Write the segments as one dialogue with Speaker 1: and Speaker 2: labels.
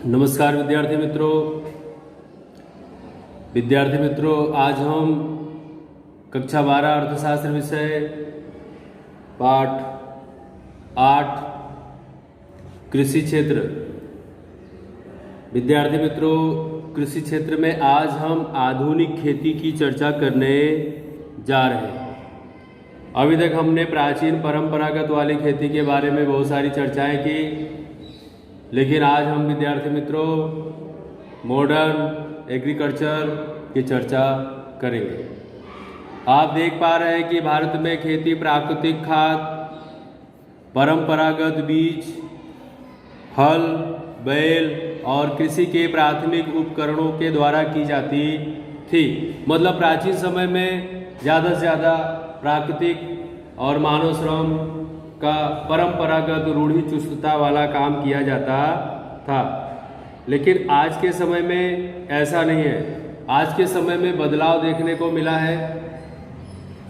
Speaker 1: नमस्कार विद्यार्थी मित्रों, आज हम कक्षा 12 अर्थशास्त्र विषय पाठ 8 कृषि क्षेत्र। विद्यार्थी मित्रों, कृषि क्षेत्र में आज हम आधुनिक खेती की चर्चा करने जा रहे हैं। अभी तक हमने प्राचीन परंपरागत वाली खेती के बारे में बहुत सारी चर्चाएं की, लेकिन आज हम विद्यार्थी मित्रों मॉडर्न एग्रीकल्चर की चर्चा करेंगे। आप देख पा रहे हैं कि भारत में खेती प्राकृतिक खाद, परंपरागत बीज, हल, बैल और कृषि के प्राथमिक उपकरणों के द्वारा की जाती थी। मतलब प्राचीन समय में ज़्यादा से ज़्यादा प्राकृतिक और मानव श्रम का परंपरागत रूढ़ि चुस्तता वाला काम किया जाता था। लेकिन आज के समय में ऐसा नहीं है। आज के समय में बदलाव देखने को मिला है,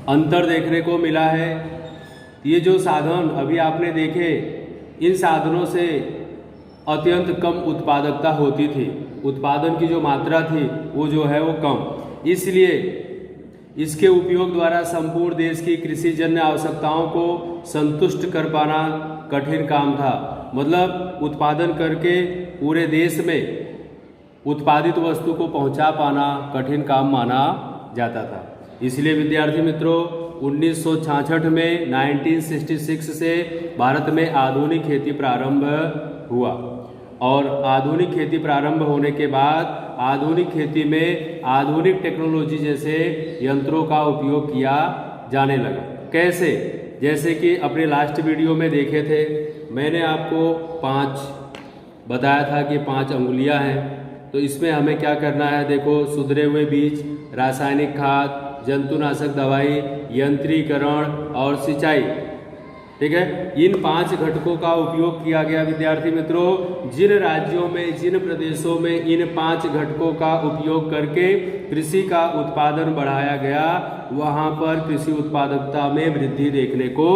Speaker 1: अंतर देखने को मिला है। ये जो साधन अभी आपने देखे, इन साधनों से अत्यंत कम उत्पादकता होती थी। उत्पादन की जो मात्रा थी वो जो है वो कम, इसलिए इसके उपयोग द्वारा संपूर्ण देश की कृषि जन्य आवश्यकताओं को संतुष्ट कर पाना कठिन काम था। मतलब उत्पादन करके पूरे देश में उत्पादित वस्तु को पहुंचा पाना कठिन काम माना जाता था। इसलिए विद्यार्थी मित्रों 1966 में 1966 से भारत में आधुनिक खेती प्रारंभ हुआ, और आधुनिक खेती प्रारंभ होने के बाद आधुनिक खेती में आधुनिक टेक्नोलॉजी जैसे यंत्रों का उपयोग किया जाने लगा। कैसे? जैसे कि अपने लास्ट वीडियो में देखे थे, मैंने आपको 5 बताया था कि 5 अंगुलियां हैं। तो इसमें हमें क्या करना है? देखो, सुधरे हुए बीज, रासायनिक खाद, जंतुनाशक दवाई, यंत्रीकरण और सिंचाई। ठीक है, इन 5 घटकों का उपयोग किया गया। विद्यार्थी मित्रों, जिन राज्यों में, जिन प्रदेशों में इन 5 घटकों का उपयोग करके कृषि का उत्पादन बढ़ाया गया, वहां पर कृषि उत्पादकता में वृद्धि देखने को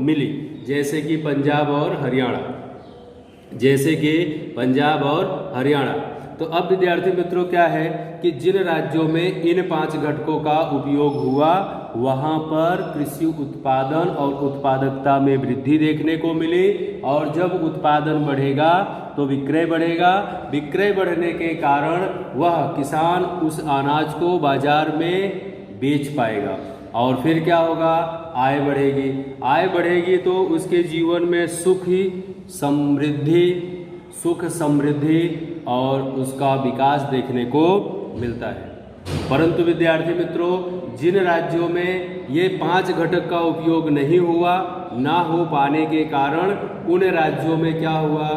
Speaker 1: मिली। जैसे कि पंजाब और हरियाणा, जैसे कि पंजाब और हरियाणा। तो अब विद्यार्थी मित्रों क्या है कि जिन राज्यों में इन 5 घटकों का उपयोग हुआ, वहां पर कृषि उत्पादन और उत्पादकता में वृद्धि देखने को मिली। और जब उत्पादन बढ़ेगा तो विक्रय बढ़ेगा। विक्रय बढ़ने के कारण वह किसान उस अनाज को बाजार में बेच पाएगा, और फिर क्या होगा? आय बढ़ेगी। आय बढ़ेगी तो उसके जीवन में सुख समृद्धि और उसका विकास देखने को मिलता है। परंतु विद्यार्थी मित्रों, जिन राज्यों में ये 5 घटक का उपयोग नहीं हुआ, ना हो पाने के कारण उन राज्यों में क्या हुआ?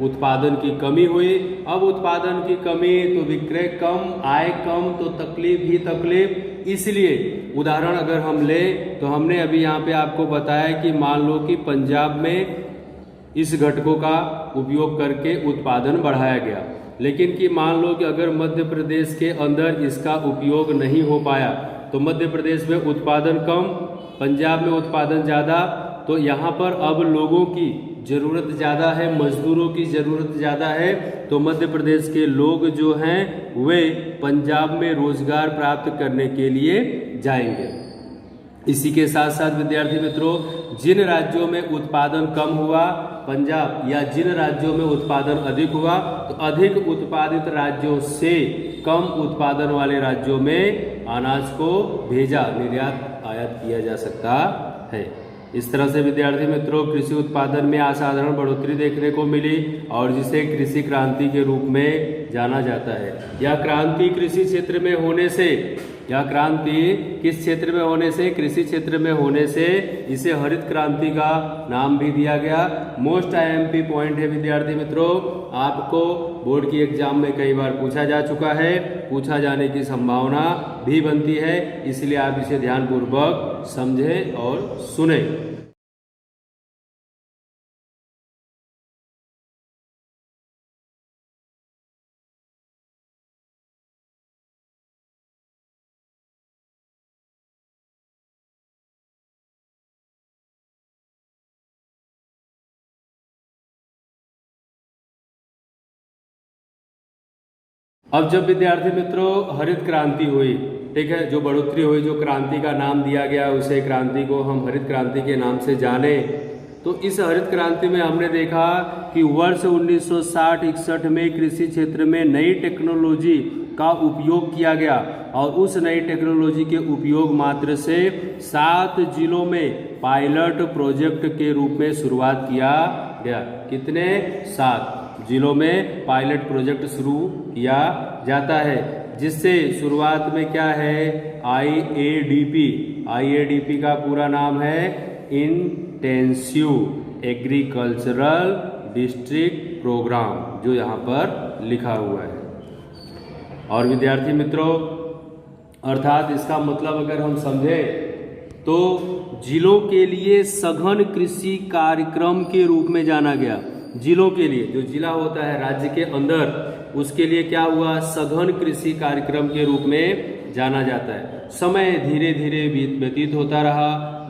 Speaker 1: उत्पादन की कमी हुई। अब उत्पादन की कमी तो विक्रय कम, आय कम, तो तकलीफ ही तकलीफ। इसलिए उदाहरण अगर हम ले तो हमने अभी यहाँ पे आपको बताया कि मान लो कि पंजाब में इस घटकों का उपयोग करके उत्पादन बढ़ाया गया, लेकिन कि मान लो कि अगर मध्य प्रदेश के अंदर इसका उपयोग नहीं हो पाया, तो मध्य प्रदेश में उत्पादन कम, पंजाब में उत्पादन ज़्यादा, तो यहाँ पर अब लोगों की ज़रूरत ज़्यादा है, मजदूरों की ज़रूरत ज़्यादा है। तो मध्य प्रदेश के लोग जो हैं वे पंजाब में रोजगार प्राप्त करने के लिए जाएंगे। इसी के साथ साथ विद्यार्थी मित्रों, जिन राज्यों में उत्पादन कम हुआ पंजाब, या जिन राज्यों में उत्पादन अधिक हुआ, तो अधिक उत्पादित राज्यों से कम उत्पादन वाले राज्यों में अनाज को भेजा, निर्यात आयात किया जा सकता है। इस तरह से विद्यार्थी मित्रों कृषि उत्पादन में असाधारण बढ़ोतरी देखने को मिली, और जिसे कृषि क्रांति के रूप में जाना जाता है। यह क्रांति कृषि क्षेत्र में होने से, यह क्रांति किस क्षेत्र में होने से? कृषि क्षेत्र में होने से इसे हरित क्रांति का नाम भी दिया गया। मोस्ट आईएमपी पॉइंट है विद्यार्थी मित्रों, आपको बोर्ड की एग्जाम में कई बार पूछा जा चुका है, पूछा जाने की संभावना भी बनती है। इसलिए आप इसे ध्यानपूर्वक समझें और सुनें। अब जब विद्यार्थी मित्रों हरित क्रांति हुई, ठीक है, जो बढ़ोतरी हुई, जो क्रांति का नाम दिया गया उसे क्रांति को हम हरित क्रांति के नाम से जाने, तो इस हरित क्रांति में हमने देखा कि वर्ष 1960-61 में कृषि क्षेत्र में नई टेक्नोलॉजी का उपयोग किया गया और उस नई टेक्नोलॉजी के उपयोग मात्र से 7 जिलों में पायलट प्रोजेक्ट के रूप में शुरुआत किया गया। कितने? 7 जिलों में पायलट प्रोजेक्ट शुरू किया जाता है, जिससे शुरुआत में क्या है, IADP का पूरा नाम है इंटेंसिव एग्रीकल्चरल डिस्ट्रिक्ट प्रोग्राम, जो यहाँ पर लिखा हुआ है। और विद्यार्थी मित्रों, अर्थात इसका मतलब अगर हम समझें तो जिलों के लिए सघन कृषि कार्यक्रम के रूप में जाना गया। जिलों के लिए, जो जिला होता है राज्य के अंदर, उसके लिए क्या हुआ, सघन कृषि कार्यक्रम के रूप में जाना जाता है। समय धीरे धीरे व्यतीत होता रहा,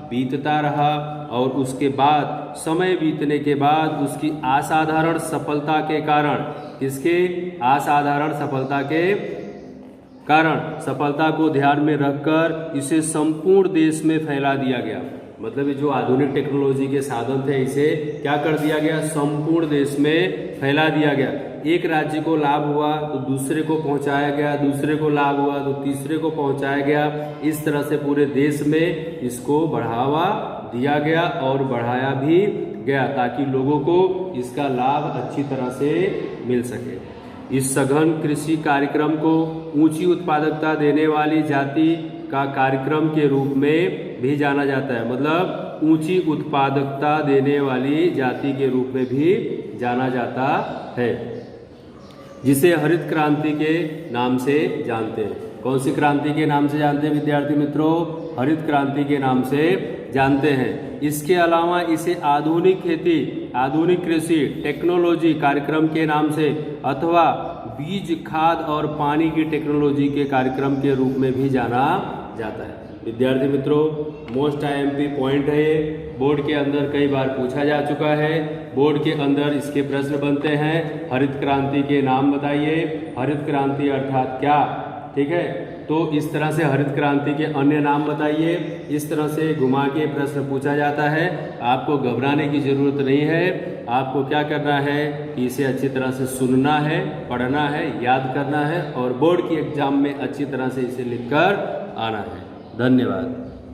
Speaker 1: बीतता रहा, और उसके बाद समय बीतने के बाद उसकी असाधारण सफलता के कारण, किसके? असाधारण सफलता के कारण, सफलता को ध्यान में रखकर इसे संपूर्ण देश में फैला दिया गया। मतलब ये जो आधुनिक टेक्नोलॉजी के साधन थे, इसे क्या कर दिया गया, संपूर्ण देश में फैला दिया गया। एक राज्य को लाभ हुआ तो दूसरे को पहुंचाया गया, दूसरे को लाभ हुआ तो तीसरे को पहुंचाया गया। इस तरह से पूरे देश में इसको बढ़ावा दिया गया और बढ़ाया भी गया, ताकि लोगों को इसका लाभ अच्छी तरह से मिल सके। इस सघन कृषि कार्यक्रम को ऊंची उत्पादकता देने वाली जाति का कार्यक्रम के रूप में भी जाना जाता है। मतलब ऊंची उत्पादकता देने वाली जाति के रूप में भी जाना जाता है, जिसे हरित क्रांति के नाम से जानते हैं। कौन सी क्रांति के नाम से जानते हैं विद्यार्थी मित्रों? हरित क्रांति के नाम से जानते हैं। इसके अलावा इसे आधुनिक खेती, आधुनिक कृषि टेक्नोलॉजी कार्यक्रम के नाम से, अथवा बीज, खाद और पानी की टेक्नोलॉजी के कार्यक्रम के रूप में भी जाना जाता है। विद्यार्थी मित्रों, मोस्ट IMP पॉइंट है ये, बोर्ड के अंदर कई बार पूछा जा चुका है। बोर्ड के अंदर इसके प्रश्न बनते हैं, हरित क्रांति के नाम बताइए, हरित क्रांति अर्थात क्या, ठीक है। तो इस तरह से हरित क्रांति के अन्य नाम बताइए, इस तरह से घुमा के प्रश्न पूछा जाता है। आपको घबराने की जरूरत नहीं है। आपको क्या करना है कि इसे अच्छी तरह से सुनना है, पढ़ना है, याद करना है और बोर्ड की एग्जाम में अच्छी तरह से इसे लिखकर आना है। धन्यवाद।